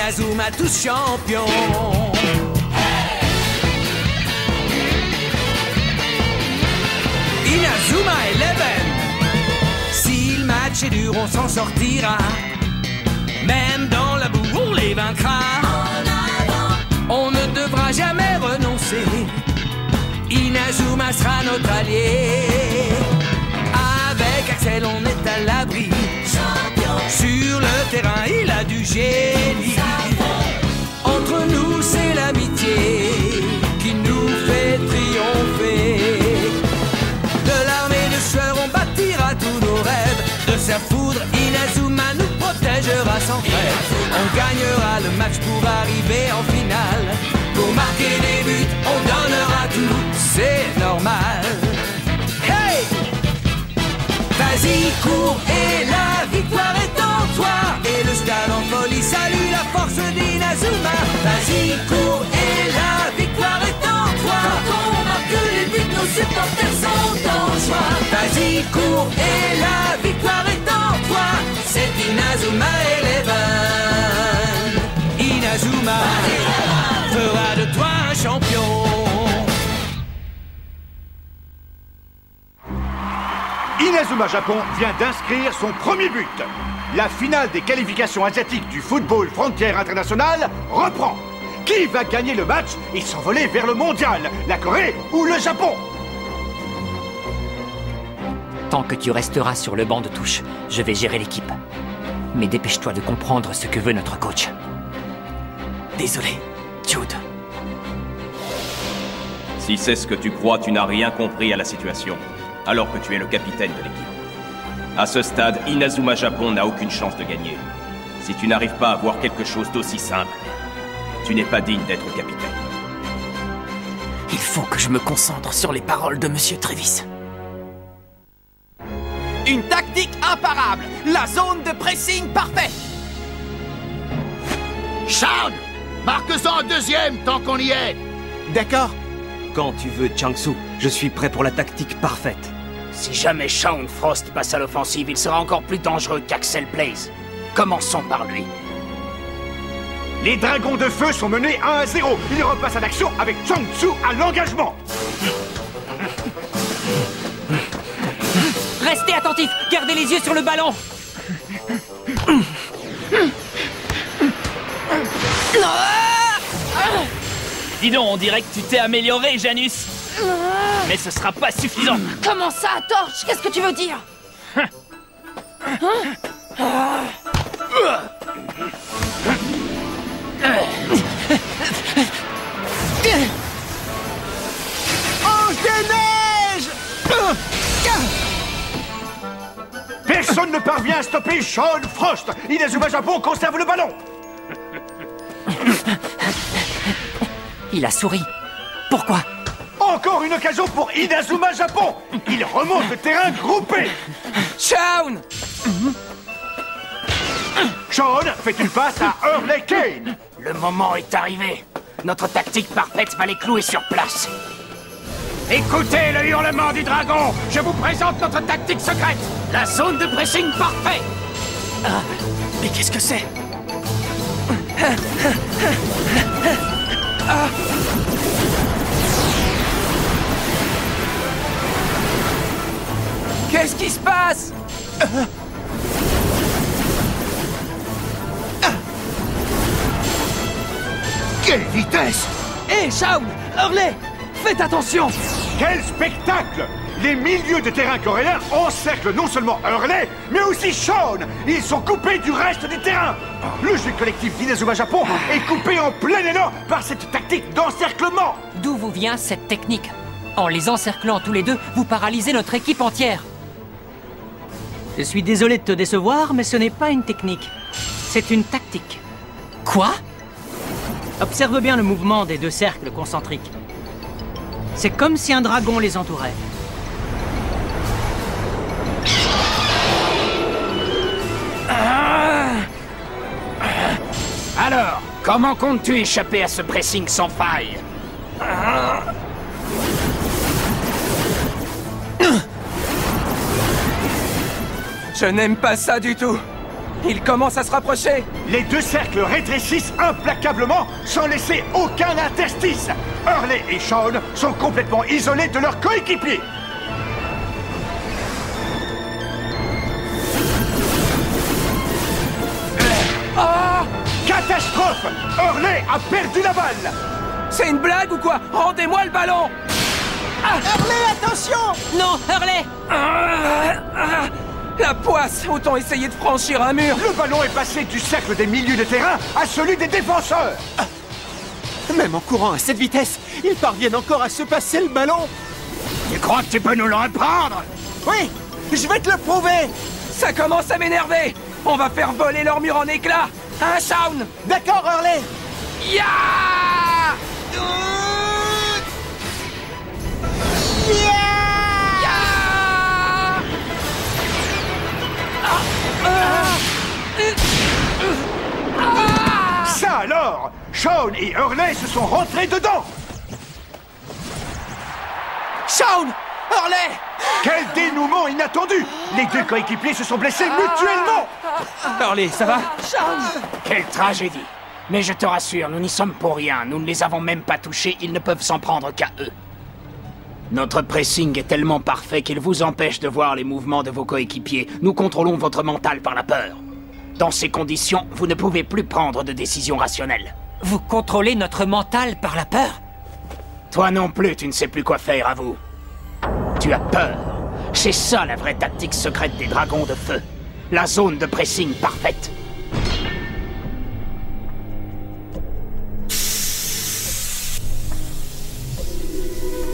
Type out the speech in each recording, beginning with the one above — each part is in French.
Inazuma tous champions. Inazuma Eleven. Si le match est dur, on s'en sortira. Même dans la boue, on les vaincra. On ne devra jamais renoncer. Inazuma sera notre allié. Avec Axel, on est à l'abri. Sur le terrain, il a du génie. Entre nous, c'est l'amitié qui nous fait triompher. De l'armée de sueur, on bâtira tous nos rêves. De sa foudre, Inazuma nous protégera sans trêve. On gagnera le match pour arriver en finale. Pour marquer des buts, on donnera tout, c'est normal. Hey! Vas-y, cours et la victoire est en toi. Et le stade en folie salue la force d'Inazuma. Vas-y, cours et la victoire est en toi. Quand on marque les buts, nos supporters sont en joie. Vas-y, cours et la victoire est en toi. C'est Inazuma Eleven. Inazuma fera de toi un champion. Inazuma Japon vient d'inscrire son premier but. La finale des qualifications asiatiques du football frontière international reprend. Qui va gagner le match et s'envoler vers le mondial? La Corée ou le Japon? Tant que tu resteras sur le banc de touche, je vais gérer l'équipe. Mais dépêche-toi de comprendre ce que veut notre coach. Désolé, Jude. Si c'est ce que tu crois, tu n'as rien compris à la situation, alors que tu es le capitaine de l'équipe. À ce stade, Inazuma Japon n'a aucune chance de gagner. Si tu n'arrives pas à voir quelque chose d'aussi simple, tu n'es pas digne d'être capitaine. Il faut que je me concentre sur les paroles de Monsieur Trevis. Une tactique imparable, la zone de pressing parfaite. Shaun, marque-en un deuxième tant qu'on y est. D'accord. Quand tu veux, Changsu, je suis prêt pour la tactique parfaite. Si jamais Shaun Frost passe à l'offensive, il sera encore plus dangereux qu'Axel Blaze. Commençons par lui. Les dragons de feu sont menés 1-0. Ils repassent à l'action avec Changsu à l'engagement. Restez attentifs, gardez les yeux sur le ballon. Dis donc, on dirait que tu t'es amélioré, Janus. Mais ce sera pas suffisant. Comment ça, Torch? Qu'est-ce que tu veux dire? Ange des neiges! Personne ne parvient à stopper Shaun Frost. Inazuma Japon conserve le ballon. Il a souri. Pourquoi? Encore une occasion pour Inazuma Japon. Il remonte le terrain groupé. Shaun! Shaun fait une passe à Hurley Kane. Le moment est arrivé. Notre tactique parfaite va les clouer sur place. Écoutez le hurlement du dragon. Je vous présente notre tactique secrète. La zone de pressing parfait. Mais qu'est-ce que c'est? Qu'est-ce qui se passe? Quelle vitesse! Hé, Shaun! Hurley! Faites attention! Quel spectacle! Les milieux de terrain coréens encerclent non seulement Hurley, mais aussi Shaun. Ils sont coupés du reste du terrain. Le jeu collectif d'Inazuma Japon est coupé en plein élan par cette tactique d'encerclement. D'où vous vient cette technique? En les encerclant tous les deux, vous paralysez notre équipe entière. Je suis désolé de te décevoir, mais ce n'est pas une technique. C'est une tactique. Quoi? Observe bien le mouvement des deux cercles concentriques. C'est comme si un dragon les entourait. Alors, comment comptes-tu échapper à ce pressing sans faille? Je n'aime pas ça du tout. Il commence à se rapprocher. Les deux cercles rétrécissent implacablement sans laisser aucun interstice. Hurley et Shaun sont complètement isolés de leurs coéquipiers. Catastrophe! Hurley a perdu la balle! C'est une blague ou quoi? Rendez-moi le ballon! Hurley, attention! Non, Hurley! La poisse! Autant essayer de franchir un mur! Le ballon est passé du cercle des milieux de terrain à celui des défenseurs! Même en courant à cette vitesse, ils parviennent encore à se passer le ballon. Tu crois que tu peux nous le reprendre? Oui, je vais te le prouver. Ça commence à m'énerver! On va faire voler leur mur en éclats! Hein, Shaun? D'accord, Hurley. Ya! Ça alors! Shaun et Hurley se sont rentrés dedans! Shaun! Hurley! Quel dénouement inattendu! Les deux coéquipiers se sont blessés mutuellement! Hurley, ça va? Quelle tragédie! Mais je te rassure, nous n'y sommes pour rien. Nous ne les avons même pas touchés, ils ne peuvent s'en prendre qu'à eux. Notre pressing est tellement parfait qu'il vous empêche de voir les mouvements de vos coéquipiers. Nous contrôlons votre mental par la peur. Dans ces conditions, vous ne pouvez plus prendre de décisions rationnelles. Vous contrôlez notre mental par la peur? Toi non plus, tu ne sais plus quoi faire, à vous. Tu as peur. C'est ça la vraie tactique secrète des dragons de feu. La zone de pressing parfaite.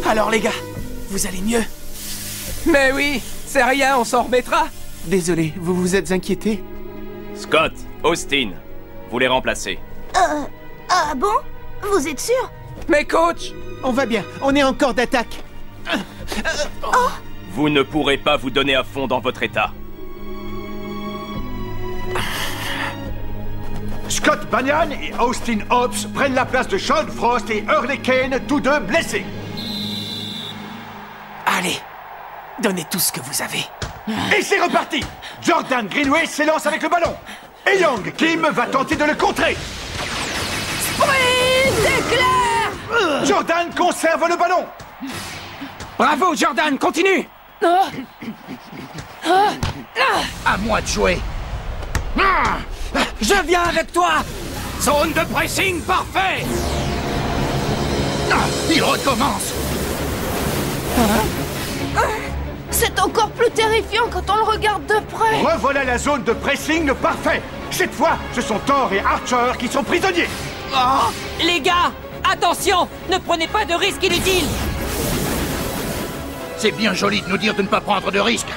Alors les gars, vous allez mieux? Mais oui, c'est rien, on s'en remettra. Désolé, vous vous êtes inquiété? Scott, Austin, vous les remplacez. Ah bon? Vous êtes sûr? Mais coach! On va bien, on est encore d'attaque. Vous ne pourrez pas vous donner à fond dans votre état. Scott Banyan et Austin Hobbs prennent la place de Shaun Frost et Hurley Kane, tous deux blessés. Allez, donnez tout ce que vous avez. Et c'est reparti! Jordan Greenway s'élance avec le ballon. Et Young Kim va tenter de le contrer. Sprint éclair! Jordan conserve le ballon. Bravo, Jordan, continue! À moi de jouer. Je viens avec toi! Zone de pressing parfait! Il recommence! C'est encore plus terrifiant quand on le regarde de près. Revoilà la zone de pressing parfait. Cette fois, ce sont Thor et Archer qui sont prisonniers. Les gars, attention! Ne prenez pas de risques inutiles! C'est bien joli de nous dire de ne pas prendre de risques.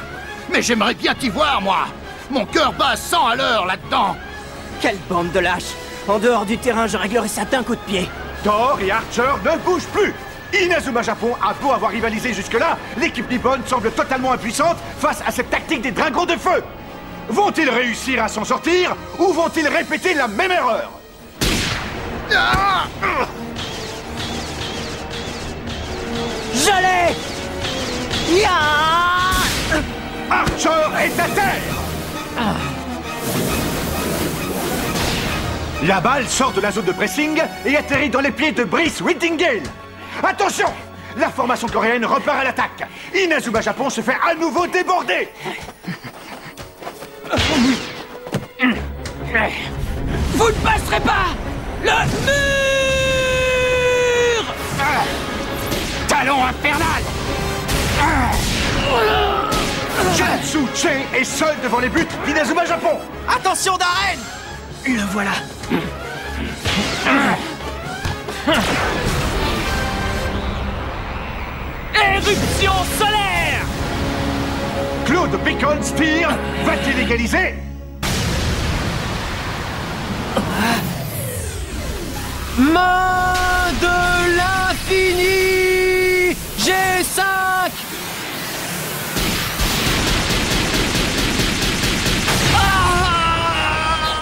Mais j'aimerais bien t'y voir, moi. Mon cœur bat à 100 à l'heure là-dedans. Quelle bande de lâches. En dehors du terrain, je réglerai ça d'un coup de pied. Thor et Archer ne bougent plus. Inazuma Japon a beau avoir rivalisé jusque-là, l'équipe nippone semble totalement impuissante face à cette tactique des dragons de feu. Vont-ils réussir à s'en sortir ou vont-ils répéter la même erreur? Je l'ai! Archer est à terre. La balle sort de la zone de pressing et atterrit dans les pieds de Brice Whittingale. Attention! La formation coréenne repart à l'attaque. Inazuma Japon se fait à nouveau déborder. Vous ne passerez pas! Le mur! Talon infernal! Jansu Che est seul devant les buts d'Inazuma Japon. Attention d'arène! Le voilà. Éruption solaire! Claude Bacon tire. Va-t-il égaliser? Main de l'infini! G5!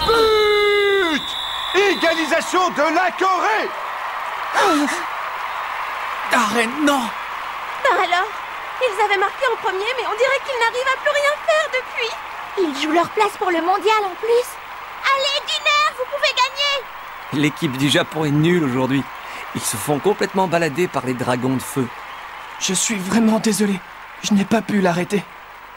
But! Égalisation de la Corée! Darren, non! Alors, ils avaient marqué en premier, mais on dirait qu'ils n'arrivent à plus rien faire depuis. Ils jouent leur place pour le mondial en plus. Allez, Diner, vous pouvez gagner. L'équipe du Japon est nulle aujourd'hui. Ils se font complètement balader par les dragons de feu. Je suis vraiment désolé. Je n'ai pas pu l'arrêter.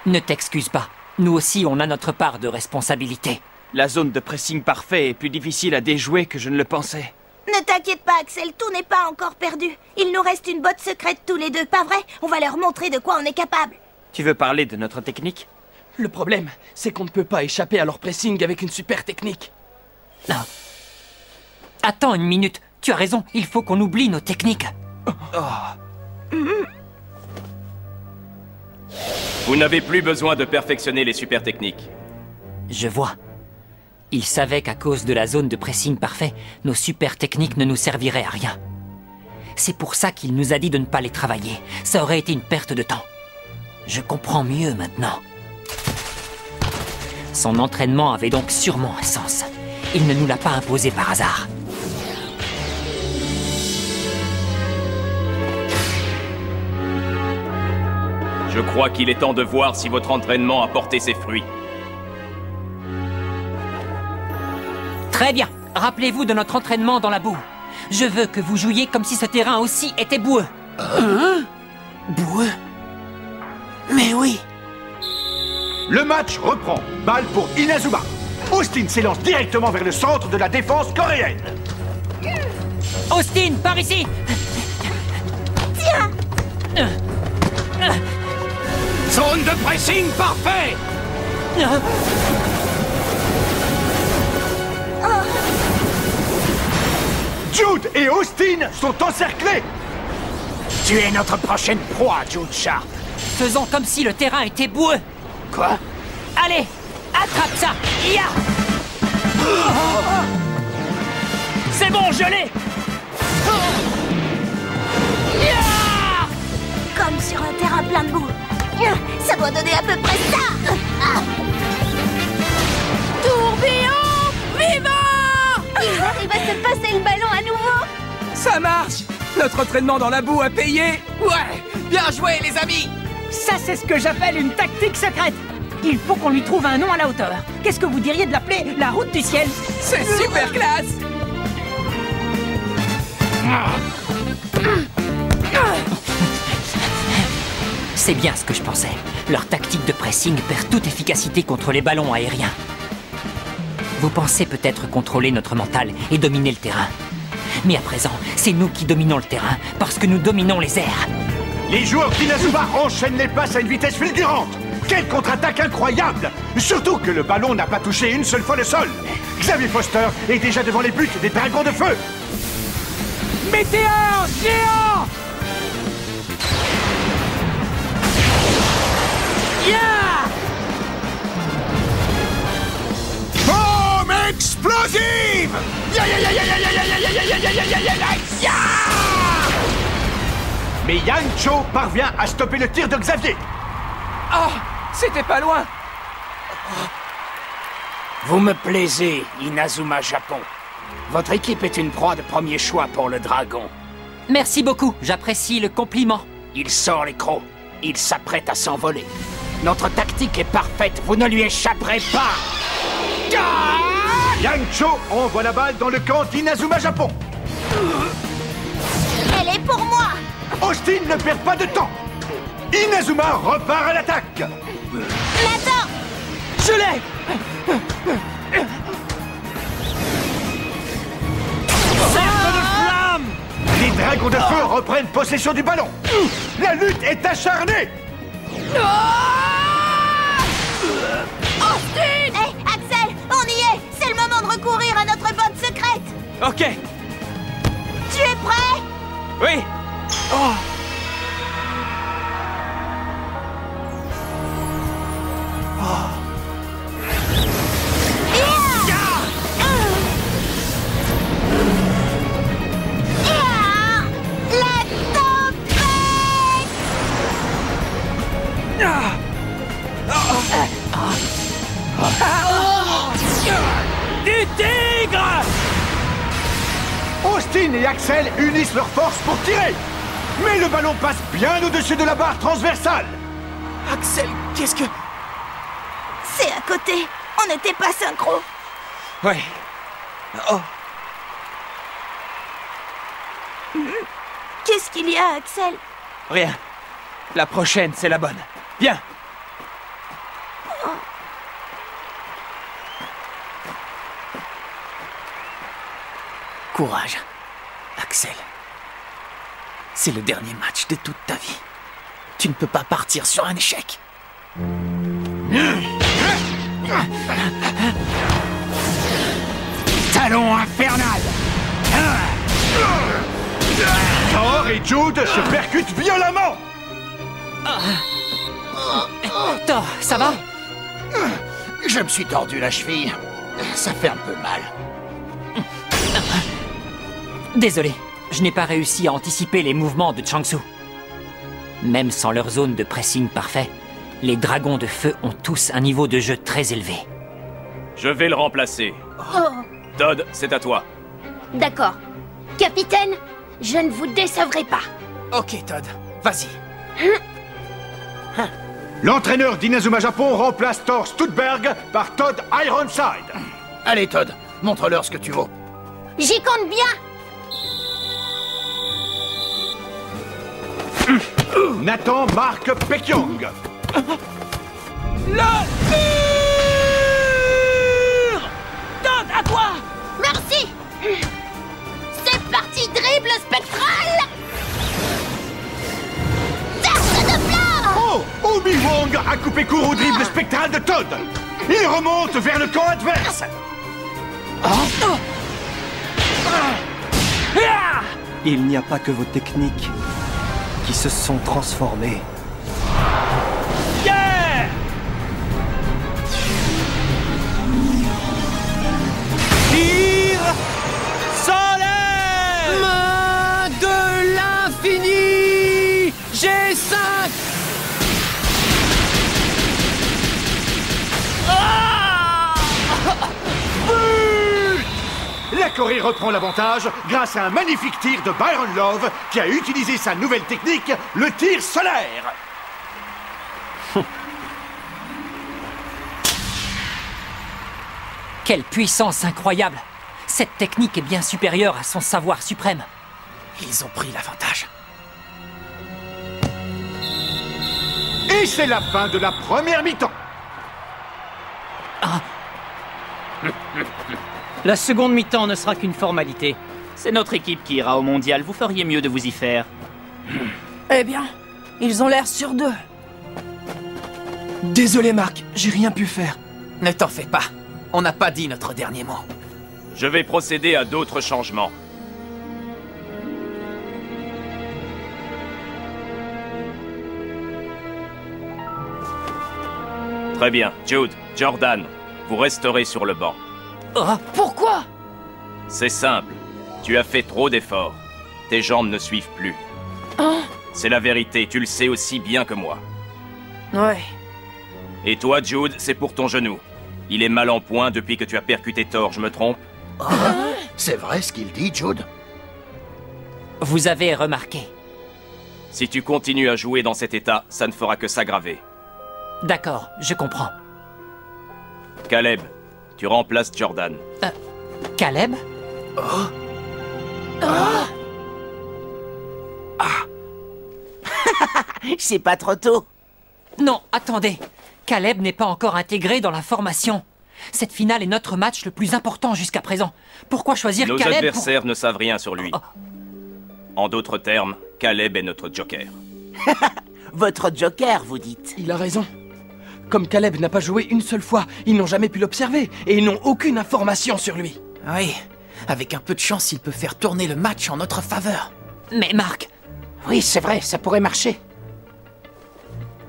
Ne t'excuse pas. Nous aussi, on a notre part de responsabilité. La zone de pressing parfait est plus difficile à déjouer que je ne le pensais. Ne t'inquiète pas, Axel, tout n'est pas encore perdu. Il nous reste une botte secrète tous les deux, pas vrai? On va leur montrer de quoi on est capable. Tu veux parler de notre technique? Le problème, c'est qu'on ne peut pas échapper à leur pressing avec une super technique. Non. Attends une minute. Tu as raison, il faut qu'on oublie nos techniques. Vous n'avez plus besoin de perfectionner les super techniques. Je vois. Il savait qu'à cause de la zone de pressing parfait, nos super techniques ne nous serviraient à rien. C'est pour ça qu'il nous a dit de ne pas les travailler. Ça aurait été une perte de temps. Je comprends mieux maintenant. Son entraînement avait donc sûrement un sens. Il ne nous l'a pas imposé par hasard. Je crois qu'il est temps de voir si votre entraînement a porté ses fruits. Très bien. Rappelez-vous de notre entraînement dans la boue. Je veux que vous jouiez comme si ce terrain aussi était boueux. Hein? Boueux? Mais oui. Le match reprend. Balle pour Inazuma. Austin s'élance directement vers le centre de la défense coréenne. Austin, par ici! Tiens! Zone de pressing parfait! Jude et Austin sont encerclés. Tu es notre prochaine proie, Jude Sharp. Faisons comme si le terrain était boueux. Quoi? Allez, attrape ça! Ya! C'est bon, je l'ai! Comme sur un terrain plein de boue. Ça doit donner à peu près ça. Tourbillon vivant! Ils arrivent à se passer le ballon à nouveau. Ça marche! Notre entraînement dans la boue a payé! Ouais! Bien joué, les amis! Ça, c'est ce que j'appelle une tactique secrète. Il faut qu'on lui trouve un nom à la hauteur. Qu'est-ce que vous diriez de l'appeler la route du ciel? C'est super classe! C'est bien ce que je pensais. Leur tactique de pressing perd toute efficacité contre les ballons aériens. Vous pensez peut-être contrôler notre mental et dominer le terrain. Mais à présent, c'est nous qui dominons le terrain, parce que nous dominons les airs. Les joueurs d'Inazuma enchaînent les passes à une vitesse fulgurante. Quelle contre-attaque incroyable! Surtout que le ballon n'a pas touché une seule fois le sol. Xavier Foster est déjà devant les buts des dragons de feu. Météore géant! Bombe explosive! Mais Yang Cho parvient à stopper le tir de Xavier. Ah! C'était pas loin! Vous me plaisez, Inazuma Japon. Votre équipe est une proie de premier choix pour le dragon. Merci beaucoup, j'apprécie le compliment. Il sort les crocs. Il s'apprête à s'envoler. Notre tactique est parfaite, vous ne lui échapperez pas. Yang Cho envoie la balle dans le camp d'Inazuma Japon. Elle est pour moi. Austin ne perd pas de temps. Inazuma repart à l'attaque. Nathan! Je l'ai! Cercle de flamme! Les dragons de feu reprennent possession du ballon. La lutte est acharnée. Austin! Hé, Axel, on y est. C'est le moment de recourir à notre botte secrète. Ok! Tu es prêt? Oui! Oh! La tempête! Du tigre! Austin et Axel unissent leurs forces pour tirer. Mais le ballon passe bien au-dessus de la barre transversale. Axel, qu'est-ce que... C'est à côté. On n'était pas synchro. Ouais. Oh, Qu'est-ce qu'il y a, Axel? rien. La prochaine, c'est la bonne. Viens. Courage, Axel. C'est le dernier match de toute ta vie. Tu ne peux pas partir sur un échec. Talon infernal! Thor et Jude se percutent violemment. Thor, ça va? Je me suis tordu la cheville. Ça fait un peu mal. Désolé, je n'ai pas réussi à anticiper les mouvements de Changsu. Même sans leur zone de pressing parfait, les dragons de feu ont tous un niveau de jeu très élevé. Je vais le remplacer. Oh, Todd, c'est à toi. d'accord. Capitaine, je ne vous décevrai pas. Ok, Todd, vas-y. L'entraîneur d'Inazuma Japon remplace Thor Studberg par Todd Ironside. Allez, Todd, montre-leur ce que tu vaux. J'y compte bien. Nathan Mark Pekyong. Todd, à toi! Merci. C'est parti, dribble spectral. Cercle de flamme. Oh, Obi-Wong a coupé court au dribble spectral de Todd. Il remonte vers le camp adverse. Il n'y a pas que vos techniques qui se sont transformées. Tire solaire! Main de l'infini! G5! La Corée reprend l'avantage grâce à un magnifique tir de Byron Love qui a utilisé sa nouvelle technique, le tir solaire. Quelle puissance incroyable! Cette technique est bien supérieure à son savoir suprême. Ils ont pris l'avantage. Et c'est la fin de la première mi-temps. La seconde mi-temps ne sera qu'une formalité. C'est notre équipe qui ira au mondial, vous feriez mieux de vous y faire. Eh bien, ils ont l'air sur d'eux. Désolé, Marc, j'ai rien pu faire. Ne t'en fais pas. On n'a pas dit notre dernier mot. Je vais procéder à d'autres changements. Très bien. Jude, Jordan, vous resterez sur le banc. Pourquoi? C'est simple. Tu as fait trop d'efforts. Tes jambes ne suivent plus. C'est la vérité, tu le sais aussi bien que moi. Ouais. Et toi, Jude, c'est pour ton genou. Il est mal en point depuis que tu as percuté Thor, je me trompe? C'est vrai ce qu'il dit, Jude? Vous avez remarqué. Si tu continues à jouer dans cet état, ça ne fera que s'aggraver. D'accord, je comprends. Caleb, tu remplaces Jordan. Caleb? C'est pas trop tôt. Non, attendez. Caleb n'est pas encore intégré dans la formation. Cette finale est notre match le plus important jusqu'à présent. Pourquoi choisir Nos Caleb adversaires ne savent rien sur lui. En d'autres termes, Caleb est notre joker. Votre joker, vous dites? Il a raison. Comme Caleb n'a pas joué une seule fois, ils n'ont jamais pu l'observer et ils n'ont aucune information sur lui. Oui, avec un peu de chance, il peut faire tourner le match en notre faveur. Mais Marc... Oui, c'est vrai, ça pourrait marcher.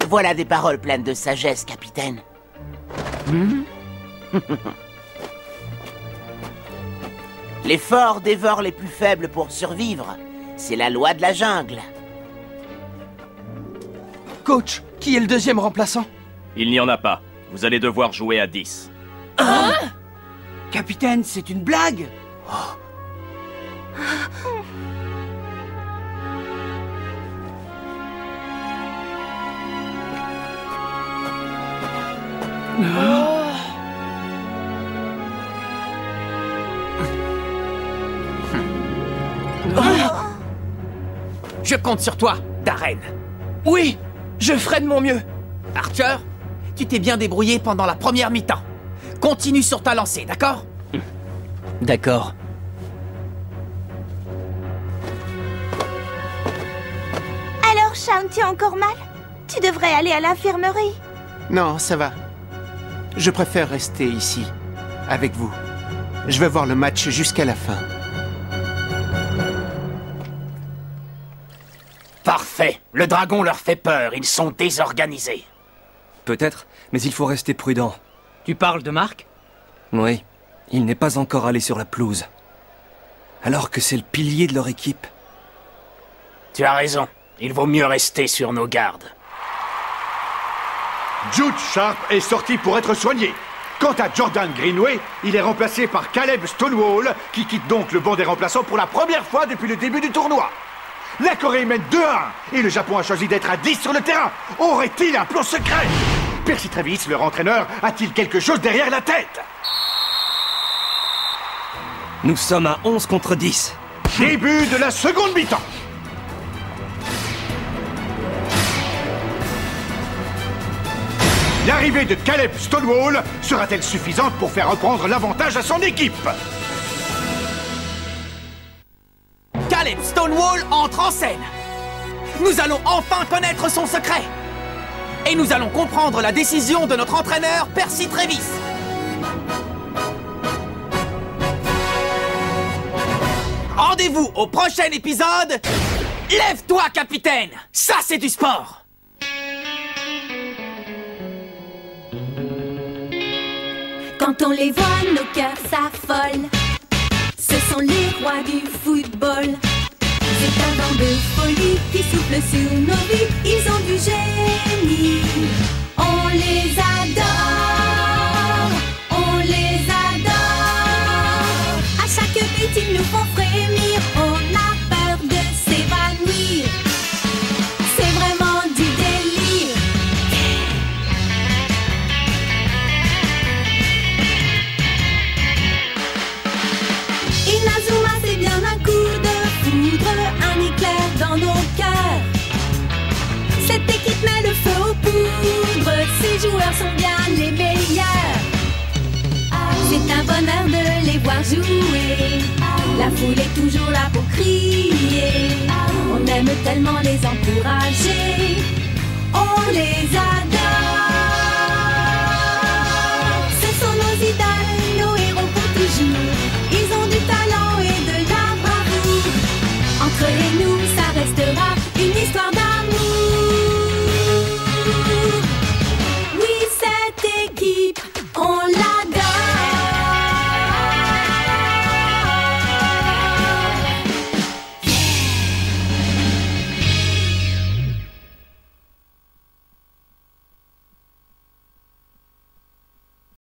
Voilà des paroles pleines de sagesse, capitaine. Les forts dévorent les plus faibles pour survivre. C'est la loi de la jungle. Coach, qui est le deuxième remplaçant? Il n'y en a pas. Vous allez devoir jouer à 10. Capitaine, c'est une blague? Je compte sur toi, Darren. Oui, je ferai de mon mieux. Archer, tu t'es bien débrouillé pendant la première mi-temps. Continue sur ta lancée, d'accord? D'accord. Alors, Shaun, tu as encore mal? Tu devrais aller à l'infirmerie. Non, ça va. Je préfère rester ici, avec vous. Je vais voir le match jusqu'à la fin. Parfait. Le dragon leur fait peur. Ils sont désorganisés. Peut-être, mais il faut rester prudent. Tu parles de Mark? Oui, il n'est pas encore allé sur la pelouse. Alors que c'est le pilier de leur équipe. Tu as raison. Il vaut mieux rester sur nos gardes. Jude Sharp est sorti pour être soigné. Quant à Jordan Greenway, il est remplacé par Caleb Stonewall, qui quitte donc le banc des remplaçants pour la première fois depuis le début du tournoi. La Corée mène 2-1 et le Japon a choisi d'être à 10 sur le terrain. Aurait-il un plan secret? Percy Travis, leur entraîneur, a-t-il quelque chose derrière la tête? Nous sommes à 11 contre 10. Début de la seconde mi-temps. L'arrivée de Caleb Stonewall sera-t-elle suffisante pour faire reprendre l'avantage à son équipe? Caleb Stonewall entre en scène. Nous allons enfin connaître son secret. Et nous allons comprendre la décision de notre entraîneur, Percy Travis. Rendez-vous au prochain épisode. Lève-toi, capitaine. Ça, c'est du sport. Quand on les voit, nos cœurs s'affolent. Ce sont les rois du football. C'est un vent de folie qui souffle sur nos vies. Ils ont du génie. On les adore. On les adore. À chaque but, ils nous font frémir. On a peur de s'évanouir. C'est vraiment du délire. Inazuma, c'est bien un coup de foudre, un éclair dans nos cœurs. Cette équipe met le feu aux poudres, ces joueurs sont bien les meilleurs. C'est un bonheur de les voir jouer, la foule est toujours là pour crier. On aime tellement les encourager, on les a